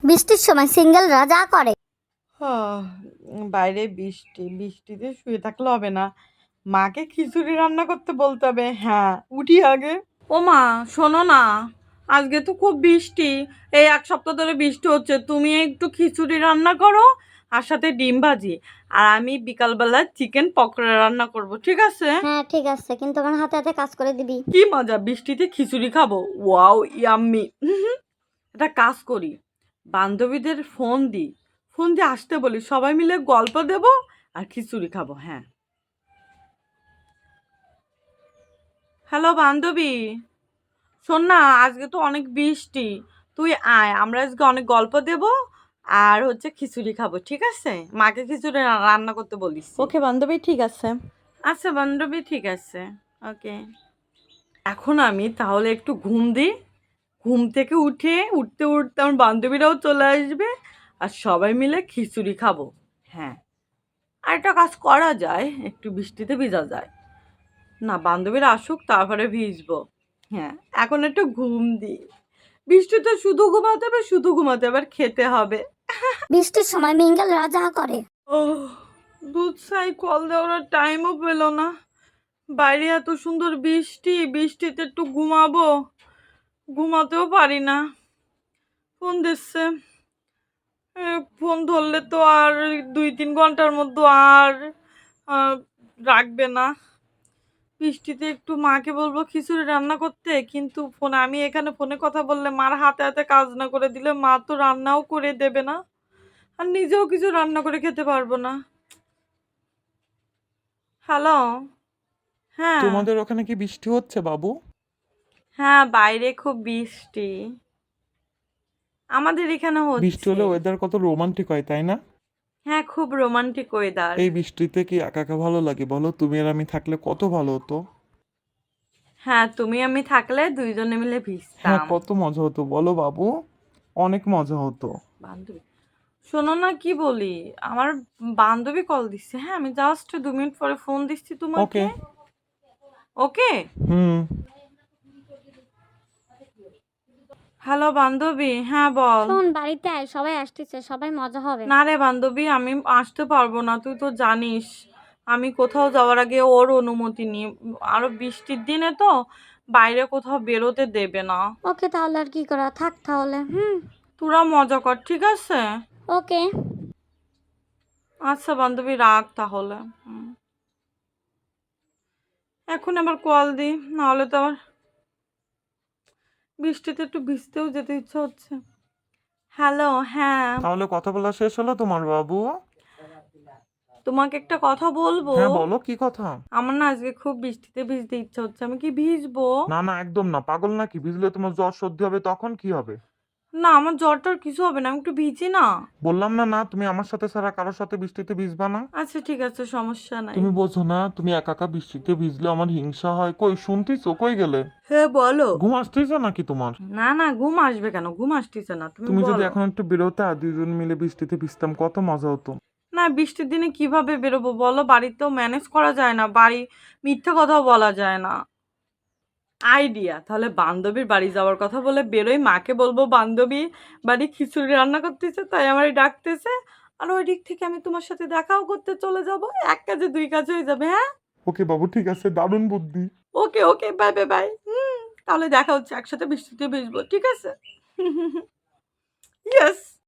বৃষ্টির সময় সিঙ্গেলরা যা করে। আহ, বাইরে বৃষ্টি, বৃষ্টিতে শুয়ে থাকলে হবে না, মাকে খিচুড়ি রান্না করতে বলতে হবে। হ্যাঁ, উঠি আগে। ও মা, শোনো না, আজকে তো খুব বৃষ্টি, এই এক সপ্তাহ ধরে বৃষ্টি হচ্ছে, তুমি একটু খিচুড়ি রান্না করো আর সাথে ডিম ভাজি, আর আমি বিকালবেলা চিকেন পকোড়া রান্না করব, ঠিক আছে? হ্যাঁ ঠিক আছে, কিন্তু আমার হাতে হাতে কাজ করে দিবি। কি মজা, বৃষ্টিতে খিচুড়ি খাবো, ওয়াও ইয়াম্মি। একটা কাজ করি, বান্ধবীদের ফোন দিয়ে আসতে বলি, সবাই মিলে গল্প দেব আর খিচুড়ি খাবো। হ্যাঁ, হ্যালো বান্ধবী, শোন না, আজকে তো অনেক বৃষ্টি, তুই আয়, আমরা আজকে অনেক গল্প দেব আর হচ্ছে খিচুড়ি খাবো, ঠিক আছে? মাকে খিচুড়ি রান্না করতে বলিস। ওকে বান্ধবী, ঠিক আছে। আচ্ছা বান্ধবী, ঠিক আছে। ওকে, এখন আমি তাহলে একটু ঘুম দিই, ঘুম থেকে উঠতে উঠতে আমার বান্ধবীরাও চলে আসবে আর সবাই মিলে খিচুড়ি খাবো। হ্যাঁ, আর একটা কাজ করা যায়, একটু বৃষ্টিতে ভিজা যায় না, বান্ধবীরা আসুক তারপরে ভিজবো। হ্যাঁ, এখন একটু ঘুম দিই, বৃষ্টিতে শুধু ঘুমাতে হবে, শুধু ঘুমাতে হবে আর খেতে হবে। বৃষ্টির সময় মিঙ্গেলরা যা করে। ও, দুধ সাই কল দেওয়ার টাইমও পেলো না, বাইরে এত সুন্দর বৃষ্টি, বৃষ্টিতে একটু ঘুমাবো, ঘুমাতেও পারি না। ফোন দিচ্ছে, ফোন ধরলে তো আর 2-3 ঘন্টার মধ্যে আর আহ, রাখবে না। বৃষ্টিতে একটু মাকে বলবো খিচুড়ি রান্না করতে, কিন্তু আমি এখানে ফোনে কথা বললে, মার হাতে হাতে কাজ না করে দিলে মা তো রান্নাও করে দেবে না, আর নিজেও কিছু রান্না করে খেতে পারবো না। হ্যালো। হ্যাঁ, তোমাদের ওখানে কি বৃষ্টি হচ্ছে বাবু? হ্যাঁ, বাইরে খুব বৃষ্টি, আমাদের এখানে বৃষ্টি হচ্ছে। হলে ওয়েদার কত রোমান্টিক হয়, তাই না? হ্যাঁ, খুব রোমান্টিক ওয়েদার। এই বৃষ্টিতে কি একা একা ভালো লাগে বলো? তুমি আর আমি থাকলে কত ভালো হতো। হ্যাঁ, তুমি আমি থাকলে দুইজনে মিলে হ্যাঁ, ভিজতাম। কত মজা হতো বলো বাবু, অনেক মজা হতো। বান্ধবী, শোনো না, কি বলি, আমার বান্ধবী কল দিচ্ছে, হ্যাঁ আমি জাস্ট 2 মিনিট পরে ফোন দিচ্ছি তোমাকে। ওকে। ওকে। হুম। হ্যালো বান্ধবী, হ্যাঁ বল। শোন, বাড়িতে আয়, সবাই আসতেছে, সবাই মজা হবে। না রে বান্ধবী, আমি আসতে পারবো না, তুই তো জানিস আমি কোথাও যাওয়ার আগে ওর অনুমতি নিই, আরো বৃষ্টির দিনে তো বাইরে কোথাও বেরোতে দেবে না। ওকে, তাহলে আর কি করা, থাক তাহলে। তোরা মজা কর, ঠিক আছে? ওকে। আচ্ছা বান্ধবী, রাখ তাহলে। এখন আবার কল দি, নাহলে তো আবার বৃষ্টিতে একটু ভিজতেও যেতে ইচ্ছা হচ্ছে। হ্যালো, হ্যাঁ, তাহলে কথা বলা শেষ হলো তোমার বাবু? তোমাকে একটা কথা বলবো। হ্যাঁ বলো, কি কথা? আমার না আজকে খুব বৃষ্টিতে ভিজতে ইচ্ছা হচ্ছে, আমি কি ভিজবো? না না, একদম না, পাগল নাকি? ভিজলে তোমার জ্বর সর্দি হবে, তখন কি হবে? না, আমার জ্বরটার কিছু হবে না, আমি একটু ভিজি না। বললাম না, না তুমি আমার সাথে ছাড়া কারোর সাথে বৃষ্টিতে ভিজবা না। আচ্ছা ঠিক আছে, সমস্যা নাই। তুমি বোঝো না, তুমি একা একা বৃষ্টিতে ভিজলে আমার হিংসা হয়। কই শুনতেছো, কই গেলে? হ্যাঁ বলো। ঘুম আসতেছে নাকি তোমার? না না, ঘুম আসবে কেন, ঘুম আসতেছে না, তুমি তুমি যদি বলো। এখন একটু বেরোতে আর দুজন মিলে বৃষ্টিতে ভিজতাম, কত মজা হতো। না, বৃষ্টির দিনে কিভাবে বেরোবো বলো, বাড়িতেও ম্যানেজ করা যায় না, বাড়ি মিথ্যা কথাও বলা যায় না। আইডিয়া, তাহলে বান্ধবীর বাড়ি যাওয়ার কথা বলে বেরোই, মাকে বলবো বান্ধবী বাড়ি খিচুড়ি রান্না করতেছে, তাই আমারই ডাকতেছে, আর ওই দিক থেকে আমি তোমার সাথে দেখাও করতে চলে যাব, এক কাজে দুই কাজ হয়ে যাবে। হ্যাঁ, ওকে বাবু, ঠিক আছে, দারুণ বুদ্ধি। ওকে ওকে, বাই বাই বাই। তাহলে দেখা হচ্ছে, একসাথে বৃষ্টিতে ভিজবো, ঠিক আছে? ইয়েস।